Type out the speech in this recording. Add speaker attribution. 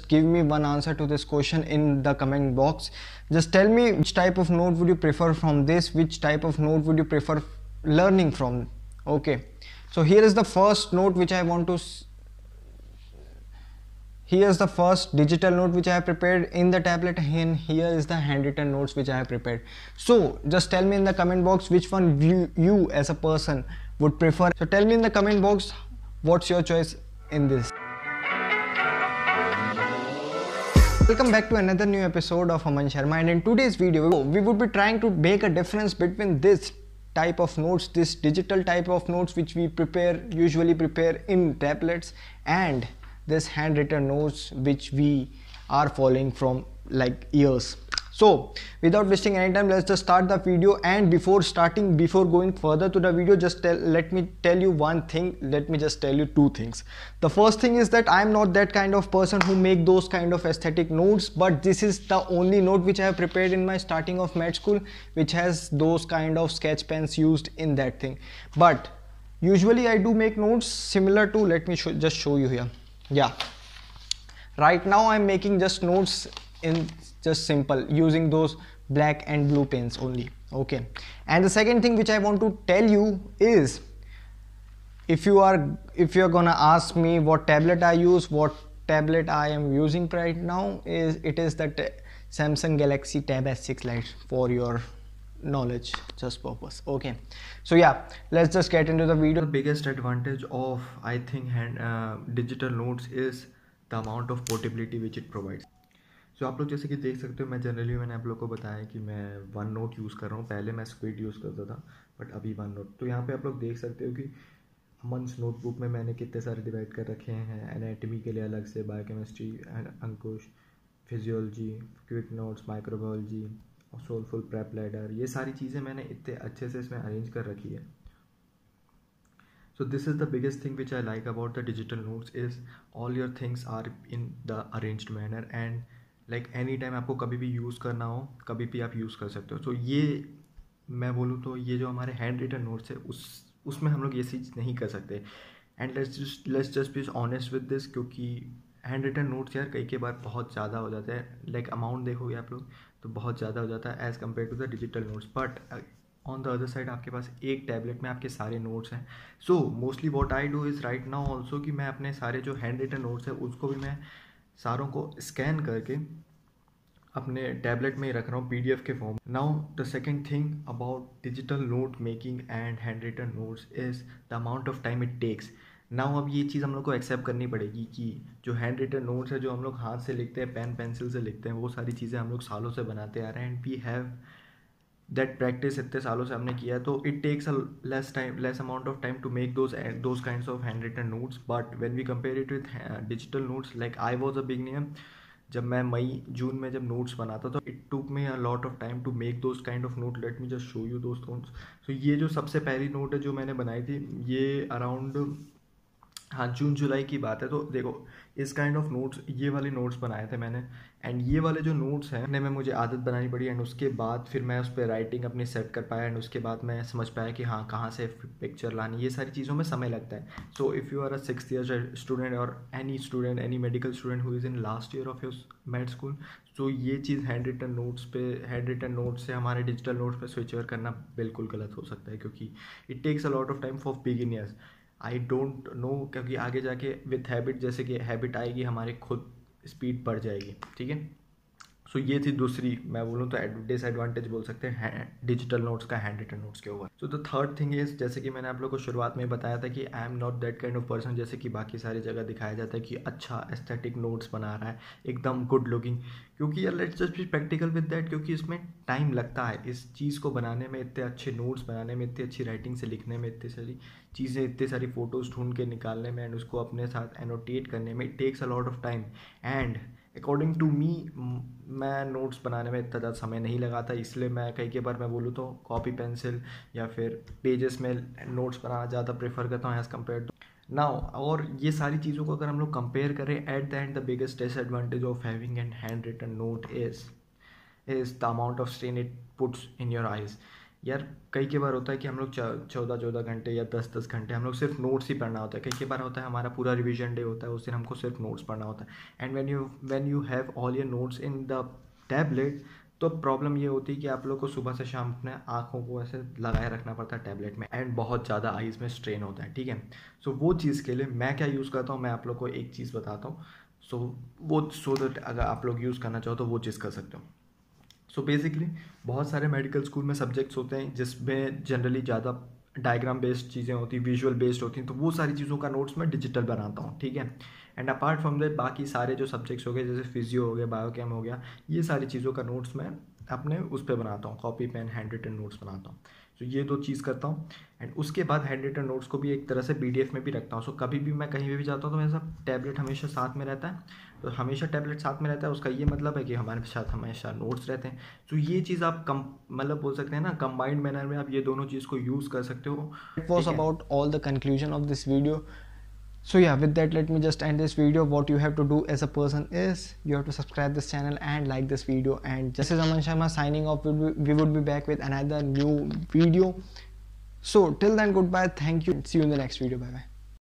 Speaker 1: just give me one answer to this question in the comment box. Just tell me which type of note would you prefer from this, which type of note would you prefer learning from. Okay, so here is the first note which I want to here's the first digital note which I have prepared in the tablet, and here is the handwritten notes which I have prepared. So just tell me in the comment box which one you as a person would prefer. So tell me in the comment box what's your choice in this. Welcome back to another new episode of Aman Sharma, and in today's video we would be trying to make a difference between this type of notes, this digital type of notes which we usually prepare in tablets, and this handwritten notes which we are following from like years. So without wasting any time, let's just start the video. And before going further to the video, let me tell you one thing. Let me just tell you two things. The first thing is that I'm not that kind of person who make those kind of aesthetic notes, but this is the only note which I have prepared in my starting of med school, which has those kind of sketch pens used in that thing. But usually I do make notes similar to, let me just show you here. Yeah, right now I'm making just notes in just simple using those black and blue pens only. Okay, and the second thing which I want to tell you is, if you're gonna ask me what tablet I use, what tablet I am using right now, it is the Samsung Galaxy Tab S6 Lite, for your knowledge just purpose. Okay, so yeah, let's just get into the video.
Speaker 2: The biggest advantage of, I think, digital notes is the amount of portability which it provides. So आप लोग जैसे कि देख सकते हो, मैंने आप लोग को बताया कि मैं वन नोट यूज़ कर रहा हूँ. पहले मैं स्क्विड यूज़ करता था, बट अभी वन नोट. तो यहाँ पे आप लोग देख सकते हो कि अमन्स नोटबुक में मैंने कितने सारे डिवाइड कर रखे हैं. एनाटॉमी के लिए अलग से, biochemistry, Ankush, physiology, quick notes, microbiology, soulful prep ladder, ये सारी चीज़ें मैंने इतने अच्छे से इसमें अरेंज कर रखी है. So this is the biggest thing which I like about the digital notes is all your things are in the arranged manner, and like any time आपको कभी भी यूज़ करना हो, कभी भी आप यूज़ कर सकते हो. तो ये मैं बोलूँ तो ये जो हमारे हैंड रिटन नोट्स है उसमें हम लोग ये चीज़ नहीं कर सकते. And let's just be honest with this, क्योंकि हैंड रिटन नोट्स यार कई के बार बहुत ज़्यादा हो जाते हैं. लाइक अमाउंट देखोगे आप लोग तो बहुत ज़्यादा हो जाता है as compare to the digital notes. But on the other side आपके पास एक टैबलेट में आपके सारे नोट्स हैं. So mostly what I do is right now also कि मैं अपने सारे जो हैंड रिटन नोट्स है उसको भी मैं सारों को स्कैन करके अपने टैबलेट में ही रख रहा हूँ PDF के form. Now the second thing about digital note making and handwritten notes is the amount of time it takes. Now अब ये चीज़ हम लोग को एक्सेप्ट करनी पड़ेगी कि जो हैंड रिटन नोट्स है, जो हम लोग हाथ से लिखते हैं, पेन पेंसिल से लिखते हैं, वो सारी चीज़ें हम लोग सालों से बनाते आ रहे हैं. And we have that practice इतने सालों से हमने किया है. तो it takes a less amount of time to make those kinds of handwritten notes. But when we compare it with digital notes, like I was a beginner, जब मैं मई जून में जब नोट्स बनाता तो it took me a lot of time to make those kind of note. Let me just show you those notes. So ये जो सबसे पहली नोट है जो मैंने बनाई थी, ये अराउंड जून जुलाई की बात है. तो देखो इस काइंड ऑफ नोट्स, ये वाले नोट्स बनाए थे मैंने. एंड ये वाले जो नोट्स हैं उन्हें में मुझे आदत बनानी पड़ी. एंड उसके बाद फिर मैं उस पर राइटिंग अपनी सेट कर पाया. एंड उसके बाद मैं समझ पाया कि हाँ कहाँ से पिक्चर लानी, ये सारी चीज़ों में समय लगता है. So if you are a 6th year student और any medical student who is in last year of your med school, तो ये चीज़ हैंड रिटन नोट्स से हमारे डिजिटल नोट्स पे स्विच ओवर करना बिल्कुल गलत हो सकता है, क्योंकि it takes a lot of time for beginners. I don't know, क्योंकि आगे जाके विथ हैबिट, जैसे कि हैबिट आएगी हमारे खुद स्पीड बढ़ जाएगी. ठीक है, सो ये थी दूसरी, मैं बोलूँ तो डिसएडवांटेज बोल सकते हैं डिजिटल नोट्स का हैंड रिटन नोट्स के ऊपर. So the third thing is, जैसे कि मैंने आप लोगों को शुरुआत में बताया था कि I am not that kind of person जैसे कि बाकी सारी जगह दिखाया जाता है कि अच्छा एस्थेटिक नोट्स बना रहा है, एकदम गुड लुकिंग. क्योंकि यार let's just be practical with that, क्योंकि इसमें टाइम लगता है इस चीज़ को बनाने में, इतने अच्छे नोट्स बनाने में, इतनी अच्छी राइटिंग से लिखने में, इतनी सारी चीज़ें, इतनी सारी फ़ोटोज़ ढूंढ के निकालने में, एंड उसको अपने साथ एनोटेट करने में. It takes a lot of time. And according to me, मैं नोट्स बनाने में इतना ज़्यादा समय नहीं लगाता. इसलिए मैं कई बार मैं बोलूँ तो कॉपी पेंसिल या फिर पेजेस में नोट्स बनाना ज़्यादा प्रेफर करता हूँ एज़ कम्पेयर टू नाउ. और ये सारी चीज़ों को अगर हम लोग कंपेयर करें, at the end the biggest disadvantage of having an handwritten note is the amount of strain it puts in your eyes. यार कई बार होता है कि हम लोग 14 घंटे या 10 घंटे हम लोग सिर्फ नोट्स ही पढ़ना होता है। कई बार होता है हमारा पूरा रिवीजन डे होता है, उस दिन हमको सिर्फ नोट्स पढ़ना होता है। And when you have all your notes in the tablet, तो प्रॉब्लम ये होती है कि आप लोग को सुबह से शाम अपने आँखों को ऐसे लगाए रखना पड़ता है टैबलेट में, एंड बहुत ज़्यादा आइज़ में स्ट्रेन होता है, ठीक है। सो वो चीज़ के लिए मैं क्या यूज़ करता हूँ, मैं आप लोग को एक चीज़ बताता हूँ। सो दैट अगर आप लोग यूज़ करना चाहो तो वो चीज़ कर सकते हो। सो बेसिकली बहुत सारे मेडिकल स्कूल में सब्जेक्ट्स होते हैं जिसमें जनरली ज़्यादा डायग्राम बेस्ड चीज़ें होती हैं, विजुअल बेस्ड होती हैं, तो वो सारी चीज़ों का नोट्स मैं डिजिटल बनाता हूँ, ठीक है। एंड अपार्ट फ्रॉम दैट बाकी सारे जो सब्जेक्ट्स हो गए, जैसे फिजियो हो गया, बायोकेम हो गया, ये सारी चीज़ों का नोट्स मैं अपने उस पर बनाता हूँ, copy pen handwritten notes बनाता हूँ। तो ये दो चीज़ करता हूँ। एंड उसके बाद हैंड रिटन नोट्स को भी एक तरह से PDF में भी रखता हूँ। सो कभी भी मैं कहीं भी जाता हूँ तो मेरा टैबलेट हमेशा साथ में रहता है। तो हमेशा टैबलेट साथ में रहता है, उसका ये मतलब है कि हमारे साथ हमेशा नोट्स रहते हैं। तो ये चीज़ आप कम मतलब बोल सकते हैं ना, कंबाइंड मैनर में आप ये दोनों चीज़ को यूज़ कर सकते हो।
Speaker 1: It was about all the conclusion of this video. So yeah, with that, let me just end this video. What you have to do as a person is you have to subscribe this channel and like this video. And this is Aman Sharma signing off. We would be back with another new video. So till then, goodbye. Thank you. See you in the next video. Bye bye.